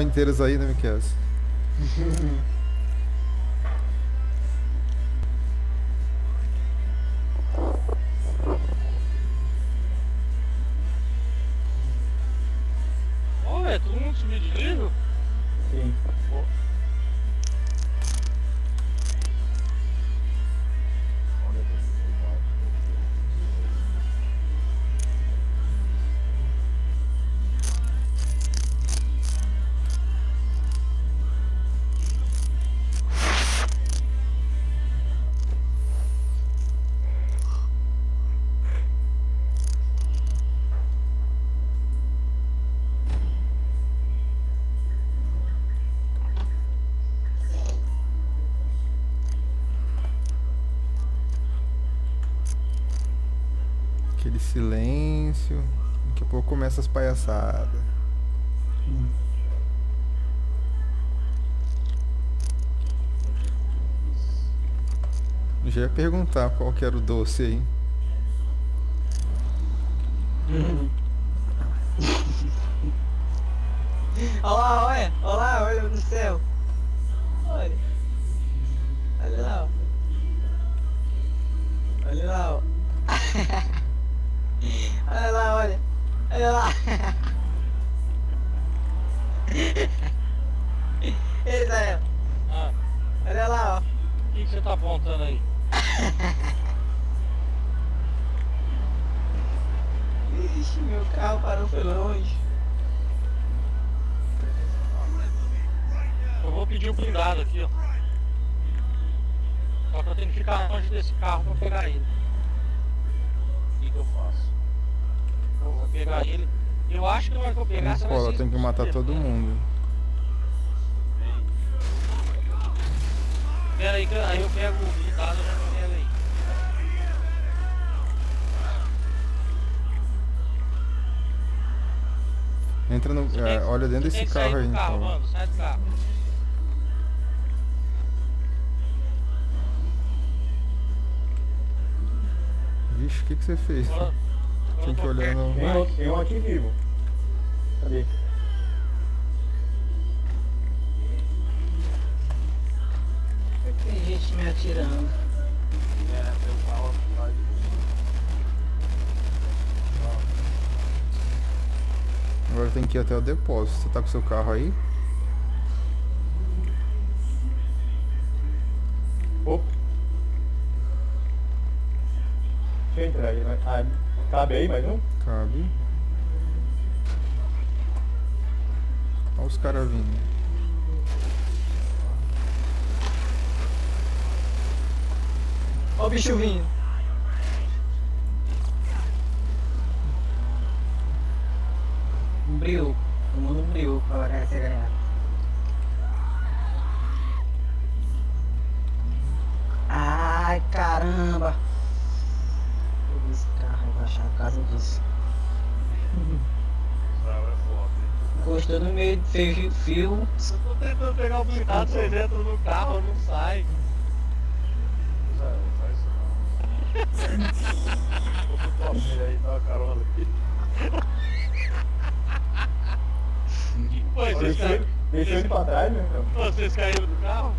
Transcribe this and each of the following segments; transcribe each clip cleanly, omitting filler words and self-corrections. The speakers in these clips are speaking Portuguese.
inteiras aí, né, Miquel? Ó, é todo mundo subiu de nível? Sim. Pô. Aquele silêncio. Daqui a pouco começa as palhaçadas. Já ia perguntar qual que era o doce aí. Olha lá, olha! Olha lá, olha no céu! Olha! Olha lá, ó! Olha lá, ó! Olha lá, olha! Olha lá! Ei, Israel! Ah, Olha lá, ó! o que você tá apontando aí? Ixi, meu carro parou, foi longe. Eu vou pedir um blindado aqui, ó. Só que eu tenho que ficar longe desse carro pra pegar ele. O que eu faço? Eu vou pegar ele. Eu acho que na hora que eu pegar, você vai Nicola, ser tem que matar expulso todo dele, né? mundo. Pera aí, que aí eu pego o blindado e já pego aí. Entra no. Olha dentro Você tem desse que sair carro aí, do carro, Nicola. mano. Sai do carro. Vixe, o que você fez? Agora Tinha eu que tô olhar perto no. demais. Tem um aqui vivo. Cadê? Por que tem gente me atirando? É, meu carro atrás de você. Agora tem que ir até o depósito. Você tá com seu carro aí? Opa. Deixa eu entrar aí. Ah, cabe aí mais um? Cabe. Olha os caras vindo. Ó o bicho vindo! Um brioco, tomando um brioco pra hora essa ganhar. Ai, caramba! Vou ver esse carro, eu vou achar a casa disso. Israel é foda, hein? Encostou no meio de fio. Eu tô tentando pegar o blindado, vocês entram no carro, não sai. Israel, faz isso não. Vou pro tua filha aí, dá uma carona aqui. Que foi? Deixou ele pra trás, né? Então? Vocês caíram do carro?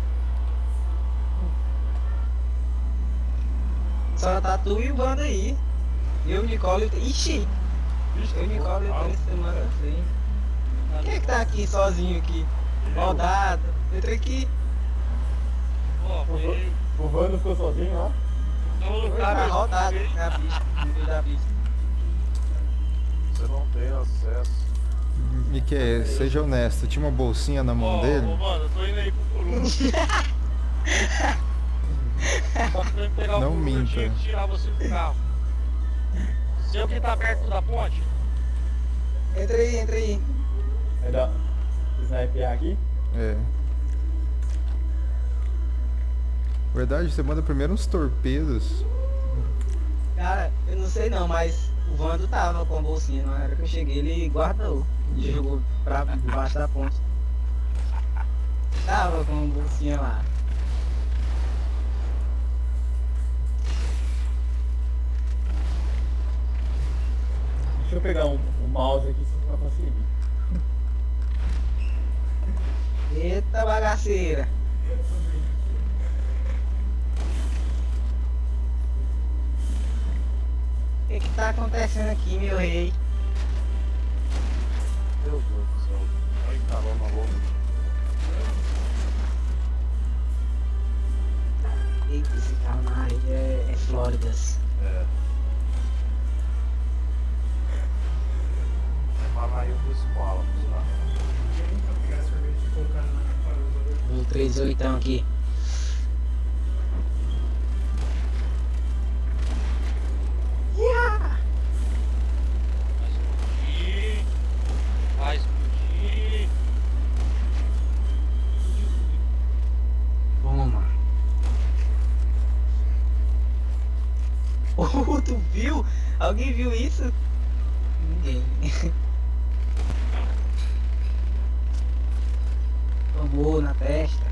Só tá tu e o bando aí. Eu, Nicole, ixi! Eu, Nicole, eu tô em semana assim. Quem é que tá aqui sozinho aqui? Rodado. Entra aqui. Ó, foi. O Vando ficou sozinho lá? Então no Tá carro. rodado na pista, no meio da pista. Você não tem acesso. Miquel, seja honesto. Tinha uma bolsinha na mão dele? Ô, mano, eu tô indo aí pro Coruja. Pra pegar Não o Coruja, eu tinha minta. que tirar você do carro. Seu que tá perto da ponte? Entra aí, entra aí. Vai dar sniper aqui? É. Verdade, você manda primeiro uns torpedos. Cara, eu não sei não, mas o Vando tava com a bolsinha. Na hora que eu cheguei, ele guardou. E jogou pra debaixo da ponte. Tava com a bolsinha lá. Deixa eu pegar um mouse aqui só pra conseguir. bagaceira. O que tá acontecendo aqui, meu rei? Meu Deus do céu. Olha que carona louca. Eita, esse carro na área é Flóridas. É. É Manaíra dos Palos, tá? O 38 aqui. Yeah! Vai explodir. Toma. Oh, tu viu? Alguém viu isso? Ninguém. Tomou na testa.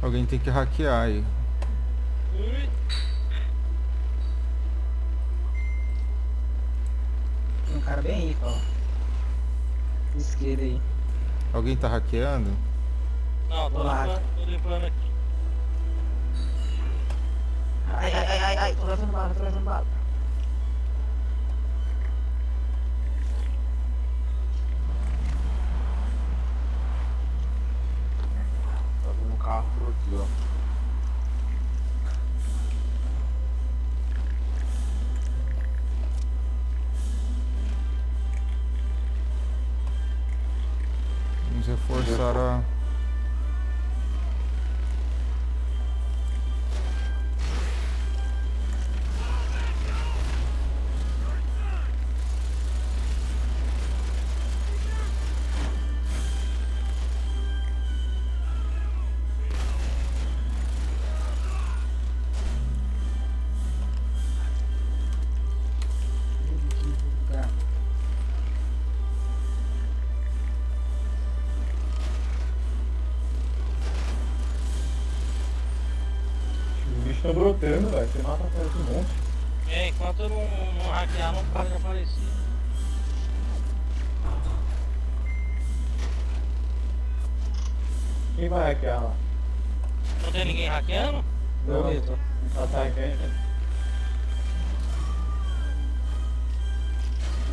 Alguém tem que hackear aí. Ui. Tem um cara bem aí, ó. Esquerda aí. Alguém tá hackeando? Não, Olá. tô limpando aqui. Ai, tô levando bala, tô levando bala. Tá vindo um carro por aqui, ó. Vamos reforçar a... Os bichos estão brotando, velho. Você mata atrás de um monte. É, enquanto eu não hackear, não para de aparecer. Quem vai hackear lá? Não tem ninguém hackeando? Não, eu tô. Ela tá hackeando.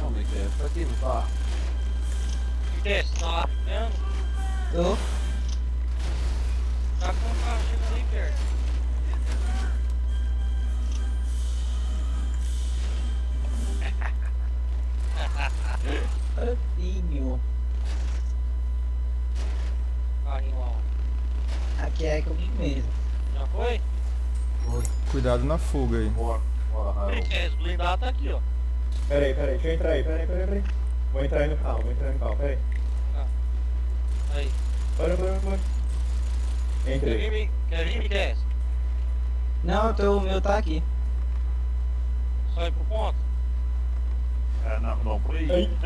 Não, me quer. Tá aqui, não tá? O que é? Você tá lá hackeando? Tô. Tá com o carro chegando aí perto. Patinho. Carrinho lá, ó. Aqui é comigo mesmo. Já foi? Cuidado na fuga aí. Bora, Raul. É, esse blindado tá aqui, ó. Peraí, deixa eu entrar aí, peraí. Vou entrar aí no carro, peraí. Aí. Bora. Entrei. Quer vir, Miquel? Não, o meu tá aqui. Só ir pro ponto? É, não, por aí. Aí.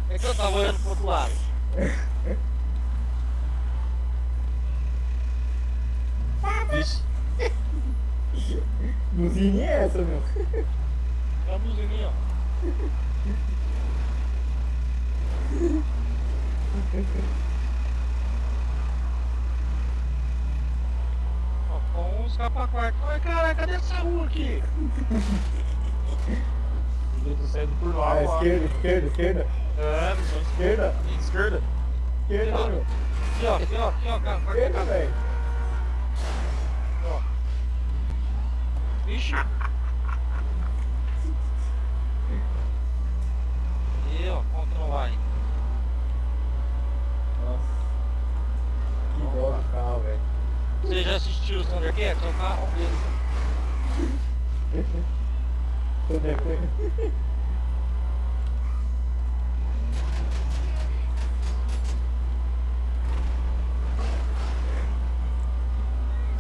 É que eu tava olhando pro outro lado. Vixe, Buzininha é essa, meu? é a buzininha, ó. Ó, com um escapa-quarto. Ai, caralho, cadê essa rua aqui? Devia ter saído por lá, Ah, ó. esquerda. É, não sou Esquerda, esquerda. meu. Aqui, ó, cara. Esquerda, velho. Ó. Vixe. E ó, como que não vai? Nossa. Que dó do carro, velho. Você já assistiu os Thundercats? É o carro dele.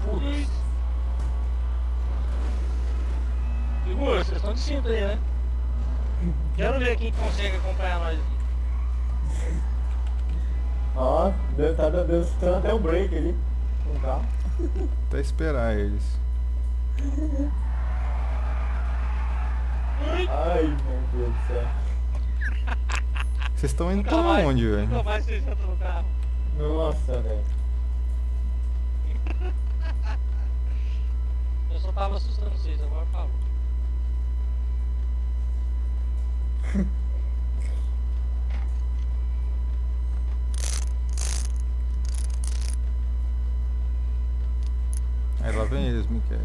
Putz. Segura, vocês estão de cinto aí, né? Quero ver quem consegue acompanhar nós aqui. Ó, tá dando até um break ali com o carro. Até esperar eles. Ui. Ai, meu Deus do céu. Vocês estão indo pra Nunca mais- onde, Nunca velho? mais vocês entram no carro. Nossa, velho. Eu só tava assustando vocês, agora falou. Aí lá vem eles, Miquel.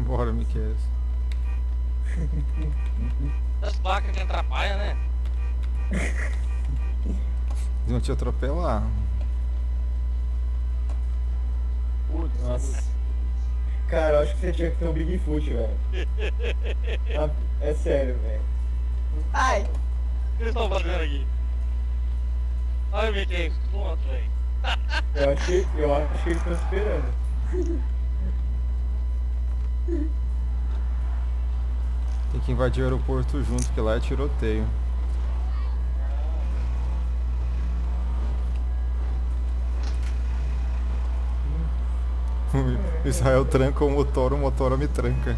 Bora, Miquel. As placas que atrapalham, né? Eles vão te atropelar. Putz, nossa. Cara, eu acho que você tinha que ter um Bigfoot, velho. Ah, é sério, velho. Ai, O que eles estão fazendo aqui? Olha o Mickey, ponto, velho. Eu acho que eles estão esperando. Tem que invadir o aeroporto junto, que lá é tiroteio. O Israel tranca o motor me tranca.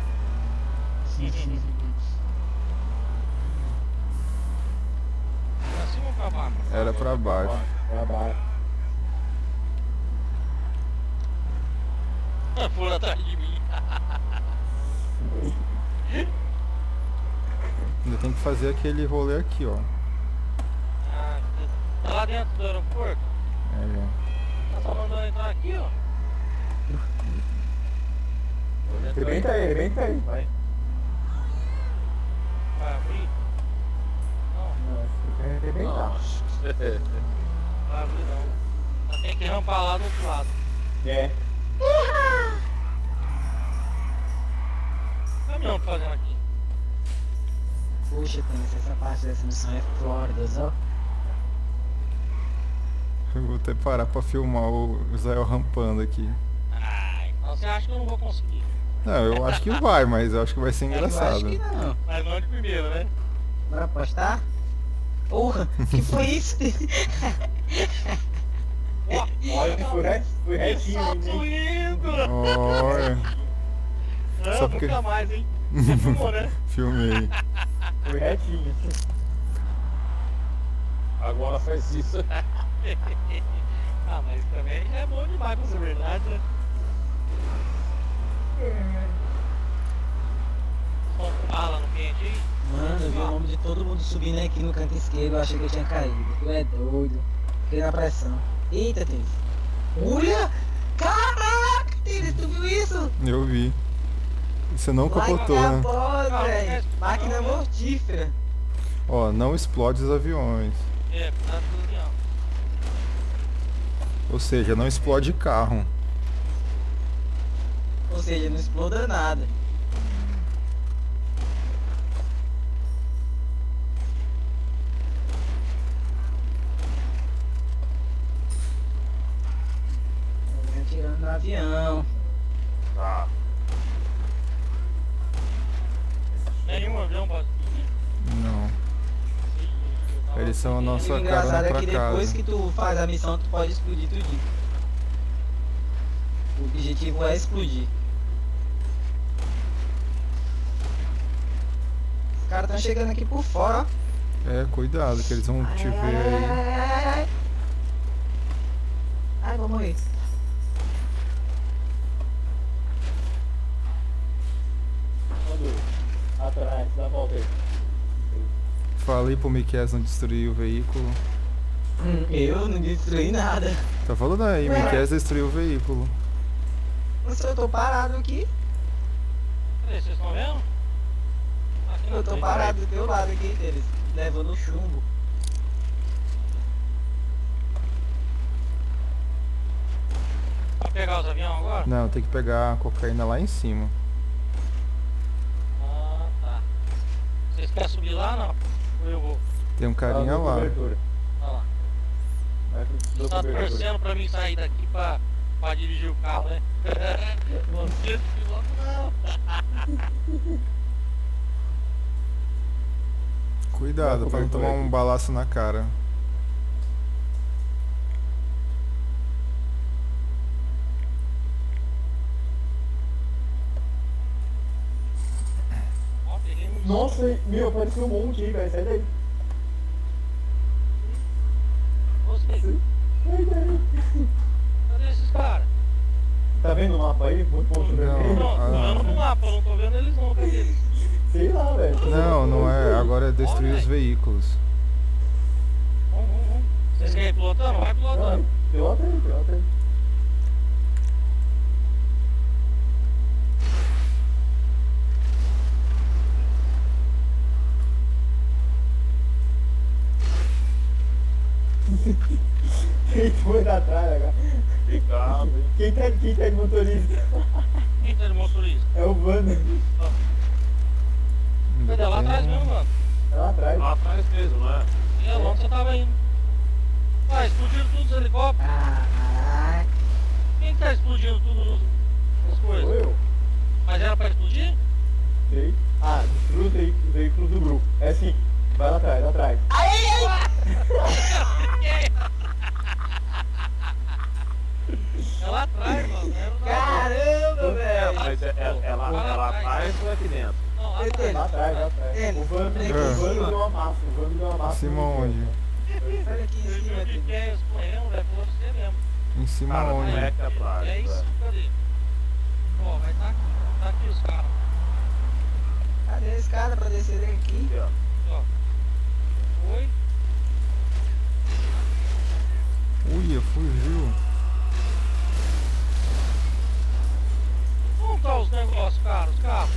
Pra cima ou pra baixo? Era pra baixo. Pra baixo. Foram atrás de mim. Ainda tem que fazer aquele rolê aqui, ó. Ah, tá lá dentro do aeroporto? É. Tá só mandando entrar aqui, ó. Arrebenta aí, vai. Vai abrir? Não, Nossa, tem que arrebentar. não vai abrir não. Tem que rampar lá do outro lado. É. O caminhão tá fazendo aqui. puxa, Tênis, essa parte dessa missão é Flórida, ó. Eu vou até parar pra filmar o Israel rampando aqui. Ah, então você acha que eu não vou conseguir? Não, eu acho que vai, mas eu acho que vai ser Eu acho engraçado. que não. Mas não de primeiro, né? Bora apostar? Porra, que foi isso? Olha, foi retinho, Salto hein? indo! Olha, Não, Só porque- nunca mais, hein? Você filmou, né? filmei. Foi retinho. Agora faz isso. Ah, mas também é bom demais pra ser verdade, né? Só bala no quente aí. Mano, eu vi o nome de todo mundo subindo aqui no canto esquerdo, eu achei que eu tinha caído. Tu é doido. Fiquei na pressão. Eita, Tênis. Olha! Caraca, Tênis, tu viu isso? Eu vi. Você não capotou, Vai, né? bola, velho. Máquina mortífera. Ó, não explode os aviões. É, tá tudo ali, ó. Ou seja, não explode carro. Ou seja, não exploda nada. Alguém atirando no avião. Tá. Nenhum avião pode subir. Não. Eles são a E nossa o engraçado carona é pra que depois casa. que tu faz a missão, tu pode explodir tudinho. O objetivo é explodir. Os caras estão chegando aqui por fora, ó. É, cuidado, que eles vão te ver aí. Ai, ai, vou morrer. Atrás, dá a volta aí. Falei pro Miquel não destruir o veículo. Eu não destruí nada. Tá falando aí, Miquel destruiu o veículo. Mas eu tô parado aqui. Cadê? Vocês estão vendo? Aqui na Eu tô frente. parado do teu lado aqui, deles. Levando chumbo. Vai pegar os aviões agora? Não, tem que pegar a cocaína lá em cima. Ah, tá. Vocês querem subir lá, não? Ou eu vou? Tem um carinha Dou lá. cobertura. Olha lá. Vai, dou Tá cobertura. torcendo pra mim sair daqui pra dirigir o carro, né? Você piloto não. Cuidado pra não tomar um balaço na cara. Nossa, meu, apareceu um monte aí, velho. Sai daí. Você, Sai daí. cadê esses caras? Tá vendo o mapa aí? Muito bom sobre Não. ele. Não, tô vendo no mapa, eu não tô vendo eles não, cadê eles? Sei lá, velho. Não, não é. Agora é destruir os veículos. Vamos. Vocês querem ir pilotando? Vai pilotando. Pilota aí. Quem foi da trás, cara? Obrigado, hein? Quem tá de motorista? Quem tá de motorista? É o Vando. Cadê? Lá atrás mesmo, mano. É lá atrás. Lá atrás mesmo, né? É, onde você tava indo? Ah, explodiram tudo os helicópteros. Caraca. Quem que tá explodindo tudo as Sou coisas? eu. Mas era pra explodir? Sei. Ah, destrua os veículos do grupo. É assim. Vai lá atrás. É lá atrás, mano. Era os Caramba, velho. Mas é lá atrás ou é aqui dentro? Não, lá Entendo. Lá atrás. atrás. É, O Vando aqui em deu uma massa. Em cima onde? Olha aqui em Eu vi cima, o filho. que é escorrendo, velho. Falou pra você mesmo. Em cima Cara, não é onde? aqui atrás. É isso, cadê? Ó, vai tá aqui. Tá aqui os caras. Cadê a escada pra descer daqui? Aqui, ó. Ó. Foi. Uia, fugiu. Como tá os negócios, cara? Os carros?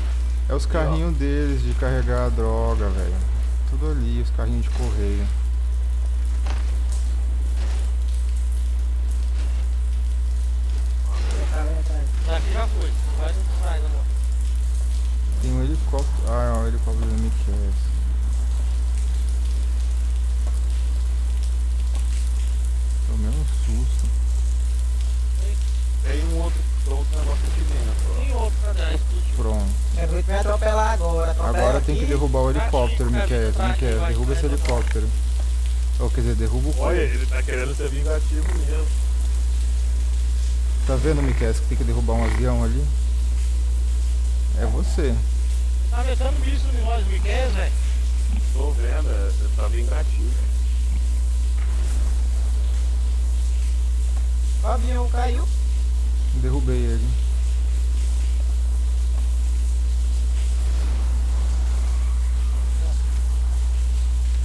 É os carrinhos deles de carregar a droga, velho. Tudo ali, os carrinhos de correio. Daqui já foi. Vai atrás agora. Tem um helicóptero. Ah, é o helicóptero do Miquel. Tomei um susto. Tem um outro negócio aqui dentro, Tem outro pra dar, explodiu. Pronto. É ruim que vai atropelar agora. Atropela Agora tem que aqui. derrubar o helicóptero, Tá, Miquel. tá, Miquel, vai, derruba vai, esse vai. helicóptero. Ou quer dizer, derruba o ó. Olha, correio. ele tá querendo ser vingativo mesmo. Tá vendo, Miquel, que tem que derrubar um avião ali? É você. Tá metendo bicho em nós, Miquel, velho. Tô vendo, você tá vingativo. O avião caiu. Derrubei ele.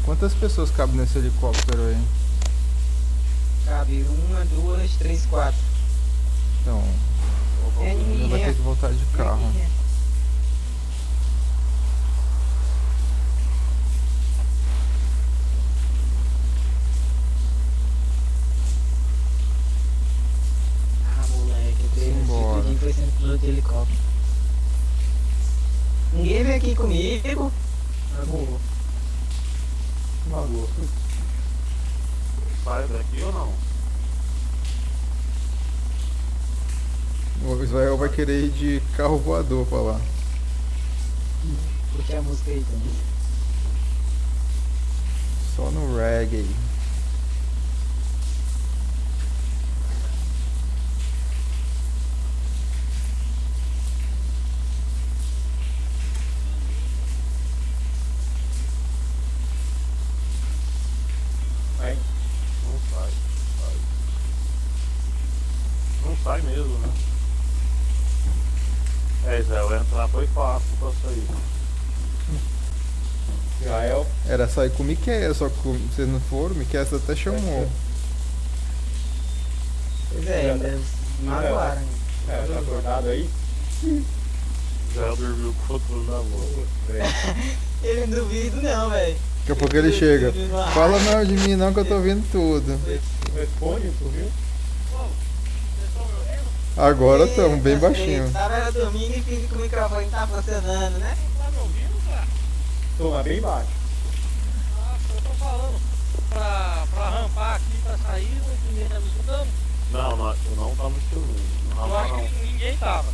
Quantas pessoas cabem nesse helicóptero aí? Cabe 1, 2, 3, 4. Então, É ele vai ninguém. ter que voltar de carro. Ah, moleque, eu tenho Simbora. tudinho foi sendo piloto de helicóptero. Ninguém vem aqui comigo. Ah, burro. Maluco. Sai daqui ou não? O Israel vai querer ir de carro voador pra lá. Curte a música aí também. Só no reggae. Vai. Não sai. Não sai mesmo, né? É, Israel, entrar foi fácil pra sair. Israel. Era sair com o Miquel, só que vocês não foram, o Miquel até chamou. Pois é, ainda magoaram. É, tá acordado aí? Israel dormiu com o controle na mão. Eu não duvido não, velho. Daqui a pouco ele chega. Fala não de mim não que eu tô vendo tudo. Responde, tu viu? Vocês estão me ouvindo? Agora estamos bem Eita, baixinho. Tava ela dormindo e finge que o microfone tá funcionando, né? Tá me ouvindo, cara? Toma bem baixo. Ah, eu tô falando pra rampar aqui, pra sair, ninguém tá me escutando? Não, eu não tava te ouvindo. Eu Não, acho não. que ninguém tava.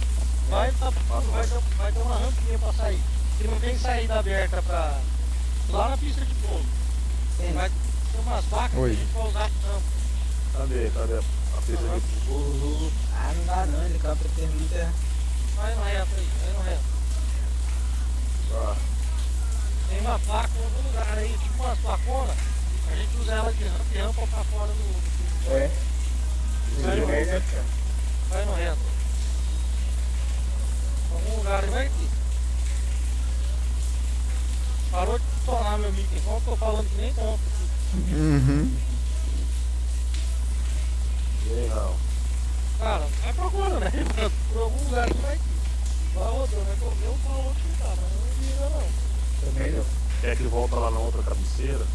Vai ter uma rampinha pra sair. Se não tem saída aberta pra... lá na pista de fogo. Vai ter umas vacas Oi. que a gente vai usar pro campo. Cadê a pista de fogo? Ah, não dá não, helicóptero tem muita... Vai no reto aí, vai no reto. Tá. uma placa em algum lugar aí, tipo umas placonas, a gente usa ela de rampa pra fora do. É. Vai no É, vai no reto. Algum lugar aí vai aqui. Parou de funcionar meu microfone, tô falando que nem tanto. Uhum. E aí, Raul? Cara, vai procurando, né? Por algum lugar que vai aqui. Vai rodando, vai comer um pra outro lugar, mas não vira não. também não. Quer que volta lá na outra cabeceira?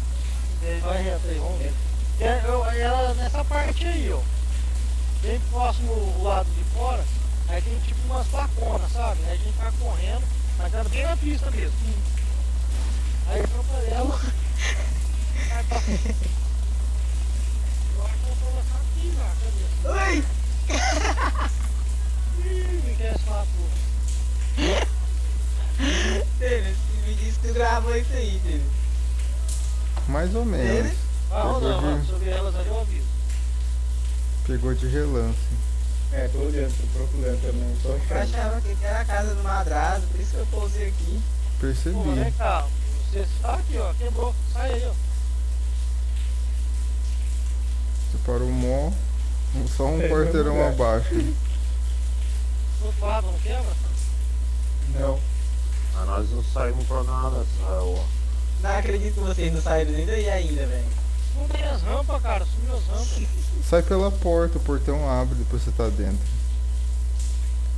Vai reto aí, vamos ver. Ela nessa parte aí, ó. Bem próximo do lado de fora, aí tem tipo umas placonas, sabe? Aí a gente vai correndo, mas era bem na pista mesmo. Aí entrou pra ela. Vai pra frente. Eu acho que eu vou começar aqui já, cadê? Oi! Ih, me quer essa porra. Tênis, me disse que tu gravou isso aí, Tênis. Mais ou menos. Vai rodando, se eu ver elas ali eu aviso. Pegou de relance. É, tô olhando, tô procurando também. Tô Eu achando. achava que era a casa do madrazo, por isso que eu pousei aqui. Percebi. Pô, vem cá, você tá aqui, ó, quebrou, sai aí, ó. Você parou só um É, quarteirão mesmo lugar. abaixo. Do outro lado, não quebra? Não. Mas nós não saímos pra nada, Raul. Não acredito que vocês não saíram nem daí ainda, velho. Não tem as rampas, cara, sumiu as rampas. Sai pela porta, o portão abre, depois você tá dentro.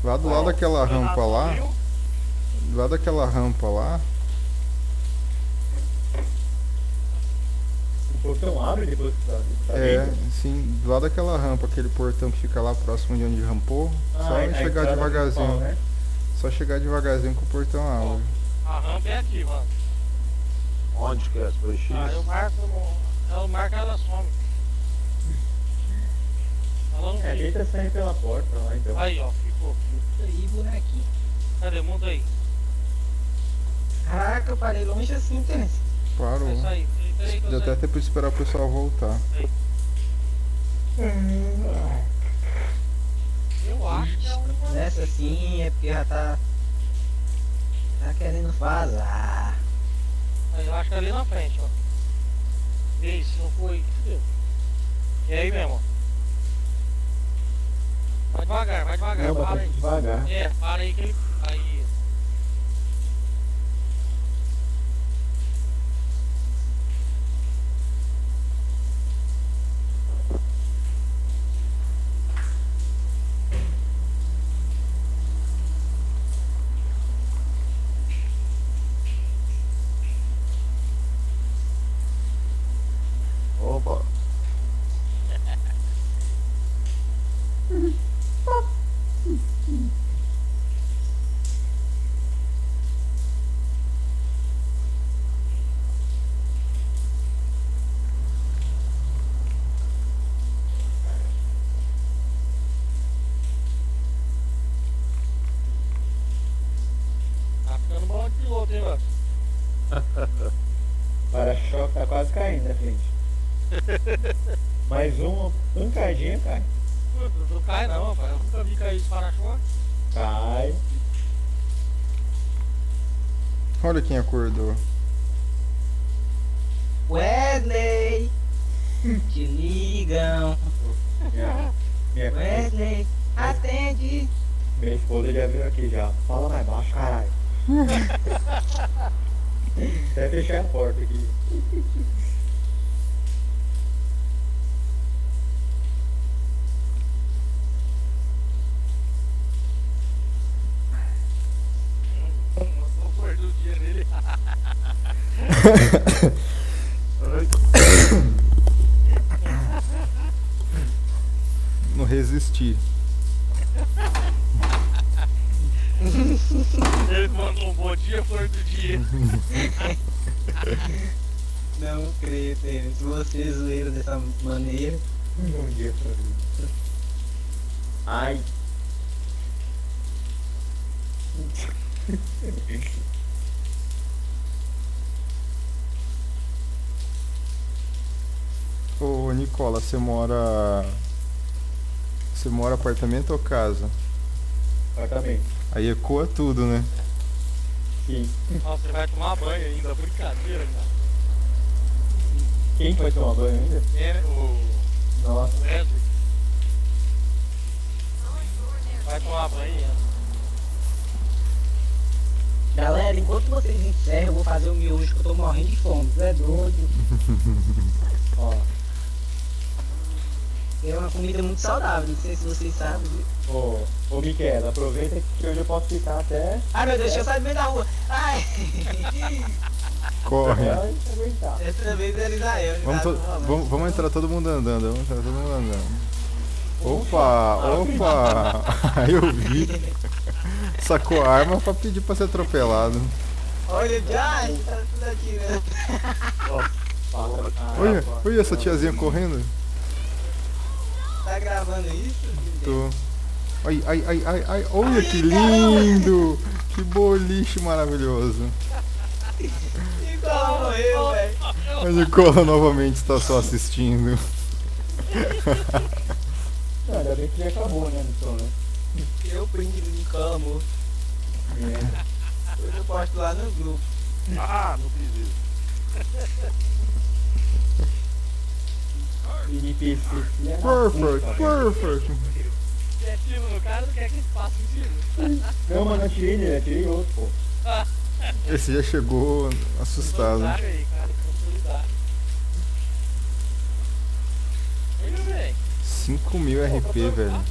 Lá do lado daquela rampa lá, do lado daquela rampa lá, O portão abre depois que tá é, dentro? sim, do lado daquela rampa, aquele portão que fica lá próximo de onde rampou, só é a chegar entrada devagarzinho. principal, né? Só chegar devagarzinho que o portão abre. A rampa é aqui, mano. Onde que é? Foi X? Aí eu marco, ela marca, ela some. Ela não É, a gente fica. tá saindo pela porta lá, então. Aí, ó, ficou. Isso aí, bonequinho. Cadê? Muda aí. Caraca, eu parei longe assim, Tênis. Parou. É isso aí. Peraí que eu Deu até saio. tempo de esperar o pessoal voltar. Eu acho que é uma. Nessa sim é porque já tá. Tá querendo vazar. Aí eu acho que é ali na frente, ó. Vê aí, se não foi. Fudeu. E aí mesmo, ó. Vai devagar, Não, para bastante aí. devagar. É, para aí que ele. Aí. Opa. Tá ficando bom de piloto, hein, mano? O para-choque tá quase caindo na frente. Mais uma pancadinha, cai. Não cai não, rapaz. Eu nunca vi cair esse para-choque. Cai. Olha quem acordou. Wesley! Te ligam. Minha, Wesley, atende. minha esposa já veio aqui já. Fala mais baixo, caralho. Até fechar a porta aqui. Botou o cor do dia nele. Não resisti. Ele mandou um bom dia, cor do dia. Não creio, Tênis. Se você zoeiro dessa maneira. Bom dia pra mim. Ai. Ô Nicola, você mora. Você mora apartamento ou casa? Apartamento. Aí ecoa tudo, né? Quem? Nossa, você vai tomar banho ainda, brincadeira, cara. Quem vai tomar banho ainda? É, o Nossa. Wesley. Vai tomar banho ainda. Galera, enquanto vocês encerram, eu vou fazer o miojo que eu tô morrendo de fome. Tu é doido? Ó. É uma comida muito saudável, não sei se vocês sabem. Viu? Ô Miquel, aproveita que hoje eu posso ficar até. Ai meu Deus, deixa eu sair do meio da rua. Ai! Corre. Até a gente aguentar. Essa vez era Israel. Vamos entrar todo mundo andando. Vamos entrar todo mundo andando. Opa! Aí eu vi. Sacou a arma pra pedir pra ser atropelado. Olha, já, tá tudo aqui, né? Olha essa tiazinha correndo. Tá gravando isso? Tô. Ai. Olha que lindo! Que boliche maravilhoso. Nicola morreu, velho. A Nicola novamente está só assistindo. Não, ainda bem que já acabou, né, Nilson, né? Eu print do Nicola morto. É. Hoje eu posto lá no grupo. Ah, não fiz isso. NPC. Perfect. Você atira no cara, não quer que ele faça em cima. Não, mas não atirei nele, atirei outro, pô. Esse já chegou assustado. Solidário aí, cara, solidário. Ele, velho. 5.000 RP, velho. 4.000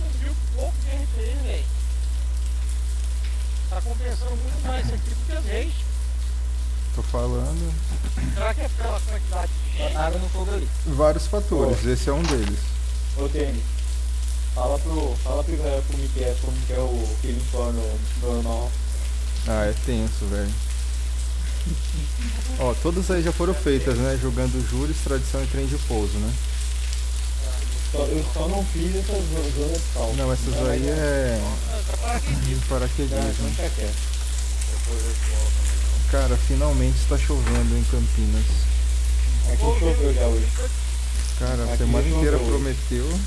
pouco de RP, velho. Tá compensando muito mais isso aqui do que as reis. Tô falando. Será que é pela quantidade de gente? Água no fogo ali. Vários fatores, esse é um deles. Ô Tênis, fala pro Miquel como que é o feeling for normal. Ah, é tenso, velho. Ó, todas aí já foram feitas, né? Jogando júris, tradição e trem de pouso, né? Eu só não fiz essas zonas de salto. Não, essas aí é de Não paraquedismo. quer. Cara, finalmente está chovendo em Campinas. Aqui choveu já hoje. Cara, a Aqui semana choveu inteira hoje. prometeu.